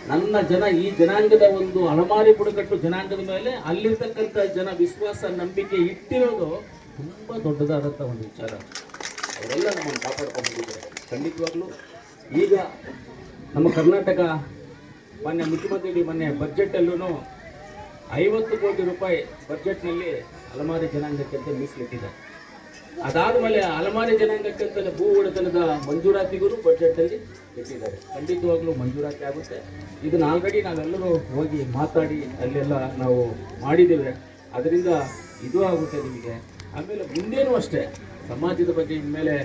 ನನ್ನ ಜನ ಈ ಜನಾಂಗದ ಒಂದು ಅಲಮಾರಿ ಬುಡಕಟ್ಟು ಜನಾಂಗದ ಮೇಲೆ ಅಲ್ಲಿರ್ತಕ್ಕಂಥ ಜನ ವಿಶ್ವಾಸ ನಂಬಿಕೆ ಇಟ್ಟಿರೋದು ತುಂಬ ದೊಡ್ಡದಾದಂಥ ಒಂದು ವಿಚಾರ. ಅವರೆಲ್ಲ ನಮ್ಮನ್ನು ಕಾಪಾಡ್ಕೊಂಡಿದ್ದಾರೆ ಖಂಡಿತವಾಗ್ಲೂ. ಈಗ ನಮ್ಮ ಕರ್ನಾಟಕ ಮೊನ್ನೆ ಮುಖ್ಯಮಂತ್ರಿ ಮೊನ್ನೆ ಬಜೆಟಲ್ಲೂ 50 ಕೋಟಿ ರೂಪಾಯಿ ಬಜೆಟ್ನಲ್ಲಿ ಅಲಮಾರಿ ಜನಾಂಗಕ್ಕೆ ಅಂತ ಮೀಸಲಿಟ್ಟಿದ್ದಾರೆ. ಅದಾದಮೇಲೆ ಅಲಮಾರಿ ಜನಾಂಗಕ್ಕಂತ ಭೂ ಒಡೆತನದ ಮಂಜೂರಾತಿಗೂ ಬಜೆಟಲ್ಲಿ ಇಟ್ಟಿದ್ದಾರೆ. ಖಂಡಿತವಾಗ್ಲೂ ಮಂಜೂರಾತಿ ಆಗುತ್ತೆ. ಇದನ್ನ ಆಲ್ರೆಡಿ ನಾವೆಲ್ಲರೂ ಹೋಗಿ ಮಾತಾಡಿ ಅಲ್ಲೆಲ್ಲ ನಾವು ಮಾಡಿದ್ದೇವೆ. ಅದರಿಂದ ಇದು ಆಗುತ್ತೆ ನಿಮಗೆ. ಆಮೇಲೆ ಮುಂದೇನೂ ಅಷ್ಟೇ ಸಮಾಜದ ಬಗ್ಗೆ ಇನ್ಮೇಲೆ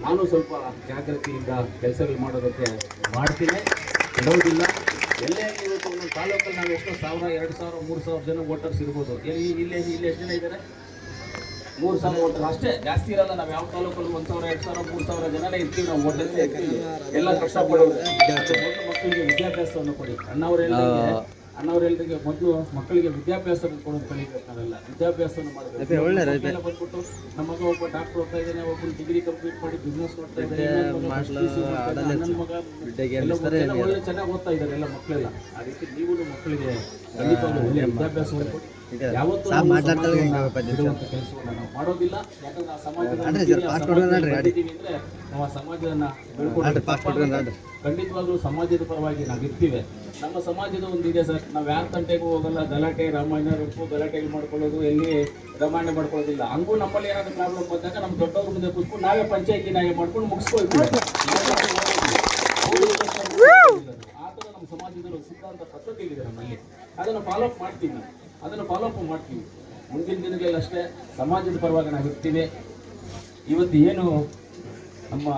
ನಾನು ಸ್ವಲ್ಪ ಜಾಗೃತಿಯಿಂದ ಕೆಲಸಗಳು ಮಾಡೋದಕ್ಕೆ ಮಾಡ್ತೀನಿ, ಬಿಡೋದಿಲ್ಲ. ಎಲ್ಲೇ ಇವತ್ತು ಒಂದೊಂದು ತಾಲೂಕಲ್ಲಿ ನಾವು ಎಷ್ಟೋ 1000, 2000, 3000 ಜನ ವೋಟರ್ಸ್ ಇರ್ಬೋದು. ಇಲ್ಲಿ ಎಷ್ಟು ಜನ ಇದ್ದಾರೆ? 3000 ವೋಟರ್ ಅಷ್ಟೇ, ಜಾಸ್ತಿ ಇರಲ್ಲ. ನಾವು ಯಾವ ತಾಲೂಕಲ್ಲಿ 1000, 2000, 3000 ಜನನೇ ಇರ್ತೀವಿ. ನಾವು ವೋಟರ್ಸ್ ಇರ್ತೀವಿ. ಎಲ್ಲ ಕಷ್ಟಪಡೋದು. ಮಕ್ಕಳಿಗೆ ವಿದ್ಯಾಭ್ಯಾಸವನ್ನು ಕೊಡಿ. ಅಣ್ಣವರೆಲ್ಲರಿಗೆ ಮೊದಲು ಮಕ್ಕಳಿಗೆ ವಿದ್ಯಾಭ್ಯಾಸ ಕೊಡೋದು ಕಲಿಬೇಕು. ನಾವೆಲ್ಲ ವಿದ್ಯಾಭ್ಯಾಸವನ್ನು ಮಾಡಬೇಕು. ಬಂದ್ಬಿಟ್ಟು ನಮ್ಮ ಮಗ ಒಬ್ಬ ಡಾಕ್ಟರ್ ಓದ್ತಾ ಇದ್ದಾನೆ, ಒಬ್ಬರು ಡಿಗ್ರಿ ಕಂಪ್ಲೀಟ್ ಮಾಡಿ ಬಿಸ್ನೆಸ್ ಮಾಡ್ತಾ ಇದ್ದಾರೆ, ನನ್ನ ಮಗ ಒಳ್ಳೆ ಚೆನ್ನಾಗಿ ಓದ್ತಾ ಇದ್ದಾರೆ ಎಲ್ಲ ಮಕ್ಕಳೆಲ್ಲ. ಆ ರೀತಿ ನೀವು ಮಕ್ಕಳಿಗೆ ಖಂಡಿತವಾಗ್ಲೂ ಒಳ್ಳೆ ವಿದ್ಯಾಭ್ಯಾಸವನ್ನು ಕೊಡಿ. ಯಾವತ್ತೂ ಕೆಲಸವನ್ನು ನಾವು ಮಾಡೋದಿಲ್ಲ. ಯಾಕಂದ್ರೆ ಆ ಸಮಾಜದಲ್ಲಿ ನಾವು ಆ ಸಮಾಜವನ್ನ ಬೆಳ್ಕೊಂಡು ಖಂಡಿತವಾಗ್ಲೂ ಸಮಾಜದ ಪರವಾಗಿ ನಾವು ಇರ್ತೀವಿ. ನಮ್ಮ ಸಮಾಜದ ಒಂದು ಇದೆ ಸರ್, ನಾವು ಯಾರ ತಂಟೆಗೂ ಹೋಗಲ್ಲ. ಗಲಾಟೆ ರಾಮಾಯಣ ರೂಪು ಗಲಾಟೆಗಳು ಮಾಡ್ಕೊಳ್ಳೋದು, ಎಲ್ಲಿ ರಾಮಾಯಣ ಮಾಡ್ಕೊಳ್ಳೋದಿಲ್ಲ. ಹಂಗೂ ನಮ್ಮಲ್ಲಿ ಏನಾದರೂ ಪ್ರಾಬ್ಲಮ್ ಬಂದಾಗ ನಮ್ಮ ದೊಡ್ಡವ್ರ ಮುಂದೆ ಕೂತ್ಕೊಂಡು ನಾವೇ ಪಂಚಾಯತಿ ನಾವೇ ಮಾಡ್ಕೊಂಡು ಮುಗಿಸ್ಕೊಳ್ತೀವಿ. ಆ ಥರ ನಮ್ಮ ಸಮಾಜದಲ್ಲಿ ಸಿದ್ಧಾಂತ ಪದ್ಧತಿ ಇದೆ ನಮ್ಮಲ್ಲಿ. ಅದನ್ನು ಫಾಲೋ ಅಪ್ ಮಾಡ್ತೀವಿ ನಾವು, ಅದನ್ನು ಫಾಲೋ ಅಪ್ ಮಾಡ್ತೀವಿ. ಮುಂದಿನ ದಿನಗಳಲ್ಲಿ ಅಷ್ಟೇ ಸಮಾಜದ ಪರವಾಗಿ ನಾವು ಇರ್ತೀವಿ. ಇವತ್ತು ಏನು ನಮ್ಮ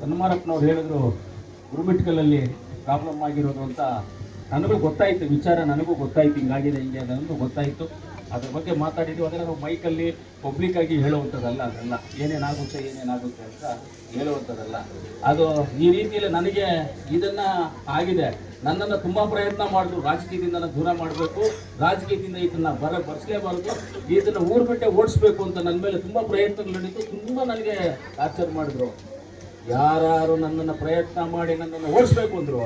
ಹನುಮಾರಪ್ಪನವ್ರು ಹೇಳಿದ್ರು ಗುರುಮಿಟ್ಕಲಲ್ಲಿ ಪ್ರಾಬ್ಲಮ್ ಆಗಿರೋದು ಅಂತ ನನಗೂ ಗೊತ್ತಾಯಿತು. ವಿಚಾರ ನನಗೂ ಗೊತ್ತಾಯಿತು, ಹಿಂಗಾಗಿದೆ ಹಿಂಗೆ ಅನ್ನೋದು ಗೊತ್ತಾಯಿತು. ಅದ್ರ ಬಗ್ಗೆ ಮಾತಾಡಿದ್ವಿ. ಅದನ್ನು ನಾವು ಮೈಕಲ್ಲಿ ಪಬ್ಲಿಕ್ಕಾಗಿ ಹೇಳುವಂಥದ್ದಲ್ಲ. ಅದೆಲ್ಲ ಏನೇನಾಗುತ್ತೆ ಅಂತ ಹೇಳುವಂಥದ್ದಲ್ಲ. ಅದು ಈ ರೀತಿಯಲ್ಲಿ ನನಗೆ ಇದನ್ನು ಆಗಿದೆ. ನನ್ನನ್ನು ತುಂಬ ಪ್ರಯತ್ನ ಮಾಡಿದ್ರು ರಾಜಕೀಯದಿಂದ ದೂರ ಮಾಡಬೇಕು, ರಾಜಕೀಯದಿಂದ ಇದನ್ನು ಬರ್ಸಲೇಬಾರ್ದು, ಇದನ್ನು ಊರು ಬಿಟ್ಟೆ ಓಡಿಸ್ಬೇಕು ಅಂತ ನನ್ನ ಮೇಲೆ ತುಂಬ ಪ್ರಯತ್ನಗಳು ನಡೀತು. ತುಂಬ ನನಗೆ ಟಾರ್ಚರ್ ಮಾಡಿದ್ರು. ಯಾರು ನನ್ನನ್ನು ಪ್ರಯತ್ನ ಮಾಡಿ ನನ್ನನ್ನು ಓಡಿಸ್ಬೇಕು ಅಂದರು,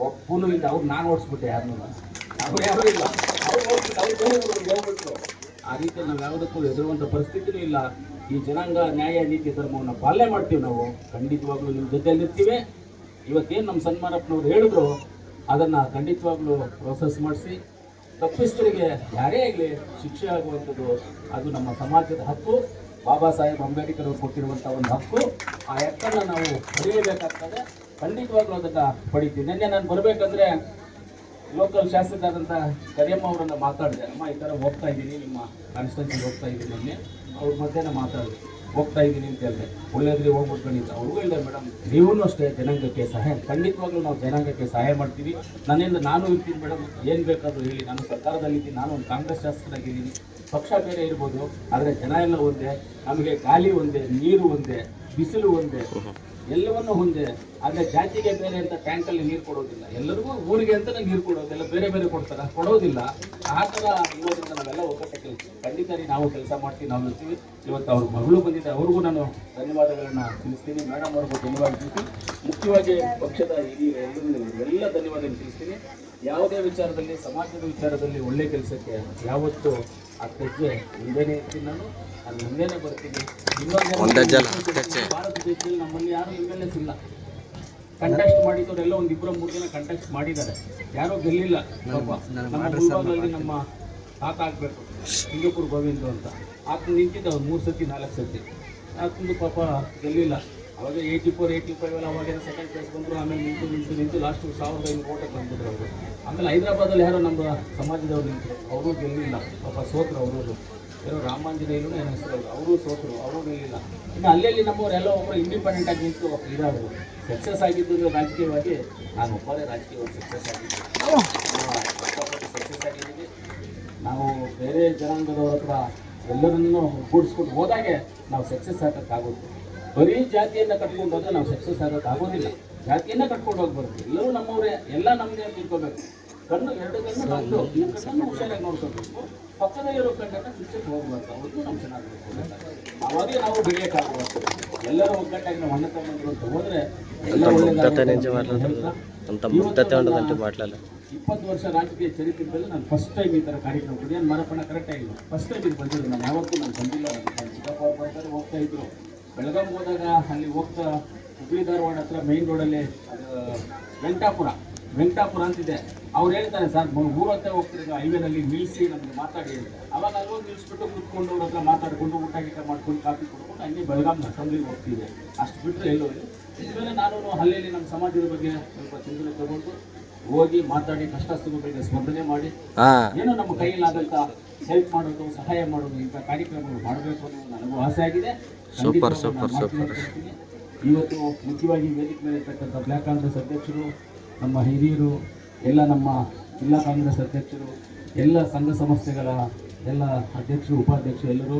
ಒಬ್ಬನೂ ಇಲ್ಲ. ಅವ್ರು ನಾನು ಓಡಿಸ್ಬಿಟ್ಟೆ, ಅವ್ರು ಯಾರೂ ಇಲ್ಲ. ಅವ್ರು ಹೋಗ್ಬಿಟ್ರು. ಆ ರೀತಿ ನಾವು ಯಾವುದಕ್ಕೂ ಎದುರುವಂಥ ಪರಿಸ್ಥಿತಿನೂ ಇಲ್ಲ. ಈ ಜನಾಂಗ ನ್ಯಾಯ ನೀತಿ ಧರ್ಮವನ್ನು ಪಾಲನೆ ಮಾಡ್ತೀವಿ ನಾವು. ಖಂಡಿತವಾಗ್ಲೂ ನಿಮ್ಮ ಜೊತೆಯಲ್ಲಿರ್ತೀವಿ. ಇವತ್ತೇನು ನಮ್ಮ ಸನ್ಮಾನಪ್ಪನವ್ರು ಹೇಳಿದ್ರು ಅದನ್ನು ಖಂಡಿತವಾಗ್ಲೂ ಪ್ರೋಸೆಸ್ ಮಾಡಿಸಿ ತಪ್ಪಿಸ್ತರಿಗೆ ಯಾರೇ ಆಗಲಿ ಶಿಕ್ಷೆ ಆಗುವಂಥದ್ದು ಅದು ನಮ್ಮ ಸಮಾಜದ ಹಕ್ಕು. ಬಾಬಾ ಸಾಹೇಬ್ ಅಂಬೇಡ್ಕರ್ ಅವರು ಕೊಟ್ಟಿರುವಂಥ ಒಂದು ಹಕ್ಕು. ಆ ಹಕ್ಕನ್ನು ನಾವು ಪಡೆಯಬೇಕಾಗ್ತದೆ. ಖಂಡಿತವಾಗ್ಲೂ ಅದನ್ನು ಪಡಿತೀವಿ. ನಿನ್ನೆ ನಾನು ಬರಬೇಕಂದ್ರೆ ಲೋಕಲ್ ಶಾಸಕರಾದಂಥ ಕರಿಯಮ್ಮ ಅವರನ್ನು ಮಾತಾಡಿದೆ. ಅಮ್ಮ ಈ ಥರ ಹೋಗ್ತಾ ಇದ್ದೀನಿ, ನಿಮ್ಮ ಕಾನ್ಸ್ಟಿಟ್ಯೂನ್ಸಿಗೆ ಹೋಗ್ತಾ ಇದ್ದೀನಿ. ಮೊನ್ನೆ ಅವ್ರ ಮಧ್ಯಾಹ್ನ ಮಾತಾಡಿದೆ, ಹೋಗ್ತಾ ಇದ್ದೀನಿ ಅಂತ ಹೇಳಿದೆ. ಒಳ್ಳೆಯದ್ರಿಗೆ ಹೋಗ್ಬಿಟ್ಕೊಂಡಿದ್ದೆ. ಅವ್ರಿಗೂ ಹೇಳಿದೆ, ಮೇಡಮ್ ನೀವೂ ಅಷ್ಟೇ ಜನಾಂಗಕ್ಕೆ ಸಹಾಯ, ಖಂಡಿತವಾಗ್ಲೂ ನಾವು ಜನಾಂಗಕ್ಕೆ ಸಹಾಯ ಮಾಡ್ತೀವಿ. ನನ್ನಿಂದ ನಾನು ಇರ್ತೀನಿ ಮೇಡಮ್, ಏನು ಬೇಕಾದರೂ ಹೇಳಿ. ನಾನು ಸರ್ಕಾರದಲ್ಲಿದ್ದೀನಿ, ನಾನು ಒಂದು ಕಾಂಗ್ರೆಸ್ ಶಾಸಕರಾಗಿದ್ದೀನಿ. ಪಕ್ಷ ಬೇರೆ ಇರ್ಬೋದು, ಆದರೆ ಜನ ಎಲ್ಲ ಒಂದೇ. ನಮಗೆ ಗಾಳಿ ಒಂದೇ, ನೀರು ಒಂದೇ, ಬಿಸಿಲು ಒಂದೇ, ಎಲ್ಲವನ್ನೂ ಒಂದೇ. ಆದರೆ ಜಾತಿಗೆ ಬೇರೆ ಅಂತ ಟ್ಯಾಂಕಲ್ಲಿ ನೀರು ಕೊಡೋದಿಲ್ಲ. ಎಲ್ಲರಿಗೂ ಊರಿಗೆ ಅಂತಲೇ ನೀರು ಕೊಡೋದಿಲ್ಲ, ಬೇರೆ ಬೇರೆ ಕೊಡೋದಿಲ್ಲ. ಆ ಥರ ಇರೋದ್ರಿಂದ ನಾವೆಲ್ಲ ಒಕ್ಕಟ್ಟೆ ಕೆಲಸ ಖಂಡಿತ ನಾವು ಕೆಲಸ ಮಾಡ್ತೀವಿ, ನಾವು ಇರ್ತೀವಿ. ಇವತ್ತು ಅವ್ರ ಮಗಳು ಬಂದಿದ್ದೆ, ಅವ್ರಿಗೂ ನಾನು ಧನ್ಯವಾದಗಳನ್ನು ತಿಳಿಸ್ತೀನಿ. ಮೇಡಮ್ ಅವ್ರಿಗೂ ಧನ್ಯವಾದ ತಿಳಿಸ್ತೀನಿ. ಮುಖ್ಯವಾಗಿ ಪಕ್ಷದ ಎಲ್ಲ ಧನ್ಯವಾದಗಳು ತಿಳಿಸ್ತೀನಿ. ಯಾವುದೇ ವಿಚಾರದಲ್ಲಿ, ಸಮಾಜದ ವಿಚಾರದಲ್ಲಿ ಒಳ್ಳೆ ಕೆಲಸಕ್ಕೆ ಯಾವತ್ತೂ ಆ ಹೆಜ್ಜೆ ಮುಂದೆನೇ ಇರ್ತೀನಿ. ನಾನು ಅದು ಮುಂದೆನೇ ಬರ್ತೀನಿ. ಭಾರತ ದೇಶದಲ್ಲಿ ನಮ್ಮಲ್ಲಿ ಯಾರು ಎಮ್.ಎಲ್.ಎಸ್ ಇಲ್ಲ. ಕಂಟೆಸ್ಟ್ ಮಾಡಿದವರೆಲ್ಲ ಒಂದು 2-3 ಜನ ಕಂಟೆಸ್ಟ್ ಮಾಡಿದ್ದಾರೆ, ಯಾರೂ ಗೆಲ್ಲಿಲ್ಲ. ನಮ್ಮ ಗುಲ್ಬರ್ಗಲ್ಲಿ ನಮ್ಮ ತಾತ ಆಗಬೇಕು ಸಿಂಗಪುರ್ ಗೋವಿಂದ ಅಂತ, ಆತ ನಿಂತಿದ್ದ ಒಂದು 3 ಸತಿ 4 ಸತಿ. ಆತಂದು ಪಾಪ ಗೆಲ್ಲಿಲ್ಲ. ಅವಾಗ 84, 85 ಎಲ್ಲ ಅವಾಗೇನೋ ಸೆಕೆಂಡ್ ಪ್ಲೇಸ್ ಬಂದರು. ಆಮೇಲೆ ನಿಂತು ಲಾಸ್ಟ್ 1500 ಓಟಕ್ಕೆ ಬಂದ್ಬಿಟ್ರು ಅವರು. ಆಮೇಲೆ ಹೈದರಾಬಾದಲ್ಲಿ ಯಾರೋ ನಮ್ಮ ಸಮಾಜದವ್ರು ನಿಂತರು, ಅವರು ಗೆಲ್ಲಿಲ್ಲ. ಪಾಪ ಸೋತರು ಅವರು. ಏನೋ ರಾಮಾಂಜನೇಯರು ಏನೋ ಹೆಸರು, ಅವರು ಸೋತರು, ಅವರು ಗೆಲ್ಲಿಲ್ಲ. ಇನ್ನು ಅಲ್ಲೆಲ್ಲಿ ನಮ್ಮವರೆಲ್ಲ ಒಬ್ಬರು ಇಂಡಿಪೆಂಡೆಂಟ್ ಆಗಿ ನಿಂತು ಇದಾದರು. ಸಕ್ಸಸ್ ಆಗಿದ್ದು ರಾಜಕೀಯವಾಗಿ ನಾನು ಒಬ್ಬರೇ ರಾಜಕೀಯವಾಗಿ ಸಕ್ಸಸ್ ಆಗಿದ್ದು. ಸಕ್ಸಸ್ ಆಗಿದ್ದೀವಿ. ನಾವು ಬೇರೆ ಜನಾಂಗದವ್ರ ಹತ್ರ ಎಲ್ಲರನ್ನೂ ಕೂಡಿಸ್ಕೊಂಡು ಹೋದಾಗೆ ನಾವು ಸಕ್ಸಸ್ ಆಗೋಕ್ಕಾಗುತ್ತೆ. ಬರೀ ಜಾತಿಯನ್ನು ಕಟ್ಕೊಂಡು ಹೋದ್ರೆ ನಾವು ಸಕ್ಸಸ್ ಆಗೋಕ್ಕಾಗೋದಿಲ್ಲ. ಜಾತಿಯನ್ನು ಕಟ್ಕೊಂಡು ಹೋಗ್ಬಾರ್ದು. ಎಲ್ಲರೂ ನಮ್ಮವರೇ, ಎಲ್ಲ ನಮ್ಮದೇ ಅಂತ ತಿಳ್ಕೊಬೇಕು. ಕಣ್ಣು 2 ಕಣ್ಣು ನಮ್ಮದು, ಈ ಕಣ್ಣನ್ನು ಹುಷಾರಾಗಿ ನೋಡ್ಕೋಬೇಕು. ಪಕ್ಕದಲ್ಲಿರೋ ಕಣ್ಣನ್ನು ಕಿಚ್ಚಕ್ಕೆ ಹೋಗ್ಬಾರ್ದು. ಅವ್ರಿಗೂ ನಾವು ಚೆನ್ನಾಗಿ ನೋಡ್ಕೋಬೇಕು. ಅವಾಗೇ ನಾವು ಬೆಳೆಯೋಕ್ಕಾಗಬಾರ್ದು. ಎಲ್ಲರೂ ಒಗ್ಗಟ್ಟಾಗಿ ನಾವು ಅಣ್ಣ ತಮ್ಮಂದ್ರು ಅಂತ ಹೋದರೆ ಎಲ್ಲ ಒಳ್ಳೆಯದಾಗುತ್ತೆ. 20 ವರ್ಷ ರಾಜಕೀಯ ಚರಿತ್ರೆಯಲ್ಲಿ ನಾನು ಫಸ್ಟ್ ಟೈಮ್ ಈ ಥರ ಕಾರ್ಯಕ್ರಮ ಕೊಡಿ ನಾನು ಮರಪಣ ಕರೆಕ್ಟ್ ಆಗಿಲ್ಲ ಫಸ್ಟ್ ಟೈಮ್ ಇದು ಬಂದಿದ್ದು ನಾನು ಯಾವತ್ತೂ ನಾನು ಬಂದಿಲ್ಲ ನನ್ನ ಚಿಕ್ಕಪ್ಪ ಅವ್ರು ಬರ್ತಾರೆ ಹೋಗ್ತಾ ಇದ್ರು ಬೆಳಗಾವಿ ಹೋದಾಗ ಅಲ್ಲಿ ಹೋಗ್ತಾ ಹುಬ್ಳಿ ಧಾರವಾಡ ಹತ್ರ ಮೈನ್ ರೋಡಲ್ಲಿ ವೆಂಕಟಾಪುರ ಅಂತಿದೆ ಅವ್ರು ಹೇಳ್ತಾರೆ ಸರ್ ಊರ ಹತ್ರ ಹೋಗ್ತಿರೋ ಹೈವೇನಲ್ಲಿ ನಿಲ್ಲಿಸಿ ನಮಗೆ ಮಾತಾಡಿ ಅಂತ ಅವಾಗ ಅಲ್ಲೋಗಿ ನಿಲ್ಲಿಸ್ಬಿಟ್ಟು ಕೂತ್ಕೊಂಡು ಅವ್ರ ಹತ್ರ ಮಾತಾಡ್ಕೊಂಡು ಊಟ ಗೀಟ ಮಾಡ್ಕೊಂಡು ಕಾಫಿ ಕೊಡ್ಕೊಂಡು ಹಂಗೆ ಬೆಳಗಾಂ ಅಸೆಂಬ್ಲಿಗೆ ಹೋಗ್ತಿದೆ ಅಷ್ಟು ಬಿಟ್ಟರೆ ಎಲ್ಲೋ ಇದ್ಮೇಲೆ ನಾನು ಹಳ್ಳಿಯಲ್ಲಿ ನಮ್ಮ ಸಮಾಜದ ಬಗ್ಗೆ ಸ್ವಲ್ಪ ಚಿಂತನೆ ತಗೊಂಡು ಹೋಗಿ ಮಾತಾಡಿ ಕಷ್ಟ ಸುಖದ ಬಗ್ಗೆ ಸ್ಪಂದನೆ ಮಾಡಿ ಏನೋ ನಮ್ಮ ಕೈಯಲ್ಲಾದಂಥ ಹೆಲ್ಪ್ ಮಾಡೋದು ಸಹಾಯ ಮಾಡೋದು ಇಂಥ ಕಾರ್ಯಕ್ರಮಗಳು ಮಾಡಬೇಕು ಅನ್ನೋದು ನನಗೂ ಆಸೆ ಆಗಿದೆ. ಇವತ್ತು ಮುಖ್ಯವಾಗಿ ವೇದಿಕೆ ಮೇಲೆ ಇರ್ತಕ್ಕಂಥ ಬ್ಲ್ಯಾಕ್ ಕಾಂಗ್ರೆಸ್ ಅಧ್ಯಕ್ಷರು, ನಮ್ಮ ಹಿರಿಯರು, ಎಲ್ಲ ನಮ್ಮ ಜಿಲ್ಲಾ ಕಾಂಗ್ರೆಸ್ ಅಧ್ಯಕ್ಷರು, ಎಲ್ಲ ಸಂಘ ಸಂಸ್ಥೆಗಳ ಎಲ್ಲ ಅಧ್ಯಕ್ಷರು, ಉಪಾಧ್ಯಕ್ಷರು ಎಲ್ಲರೂ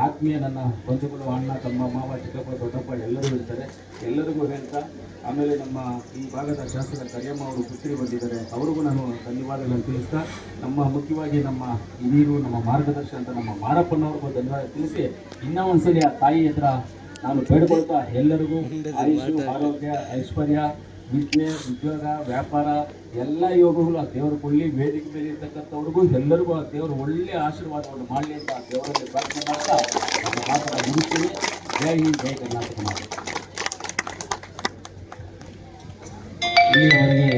ಆತ್ಮೀಯ ನನ್ನ ಬಂಧುಗಳು, ಅಣ್ಣ ತಮ್ಮ ಮಾವ ಚಿಕ್ಕಪ್ಪ ದೊಡ್ಡಪ್ಪ ಎಲ್ಲರೂ ಇರ್ತಾರೆ. ಎಲ್ಲರಿಗೂ ಹೇಳ್ತಾ ಆಮೇಲೆ ನಮ್ಮ ಈ ಭಾಗದ ಶಾಸಕ ಕರಿಯಮ್ಮ ಅವರು ಪುತ್ರಿ ಬಂದಿದ್ದಾರೆ, ಅವ್ರಿಗೂ ನಾನು ಧನ್ಯವಾದಗಳನ್ನು ತಿಳಿಸ್ತಾ ನಮ್ಮ ಮುಖ್ಯವಾಗಿ ನಮ್ಮ ಹಿರಿಯರು, ನಮ್ಮ ಮಾರ್ಗದರ್ಶಿ ಅಂತ ನಮ್ಮ ಮಾರಪ್ಪನವ್ರಿಗೂ ಧನ್ಯವಾದ ತಿಳಿಸಿ ಇನ್ನೂ ಒಂದ್ಸಲಿ ಆ ತಾಯಿ ಹತ್ರ ನಾನು ಬೇಡ್ಕೊಳ್ತಾ ಎಲ್ಲರಿಗೂ ಆಯುಷು, ಆರೋಗ್ಯ, ಐಶ್ವರ್ಯ, ವಿದ್ಯೆ, ಉದ್ಯೋಗ, ವ್ಯಾಪಾರ ಎಲ್ಲ ಯೋಗಗಳು ಆ ದೇವರು ಕೊಡಲಿ. ವೇದಿಕೆ ಮೇಲೆ ಇರ್ತಕ್ಕಂಥವ್ರಿಗೂ ಎಲ್ಲರಿಗೂ ಆ ದೇವರು ಒಳ್ಳೆಯ ಆಶೀರ್ವಾದವನ್ನು ಮಾಡಲಿ ಅಂತ ಆ ದೇವರಲ್ಲಿ ಪ್ರಾರ್ಥನೆ ಮಾಡ್ತಾ ನಮ್ಮ ಮಾತನ್ನು ಮುಗಿಸ್ತೀನಿ. ಜೈ ಹಿಂದ್, ಜೈ ಕರ್ನಾಟಕ ಮಾತು. ಇಲ್ಲಿಯವರೆಗೆ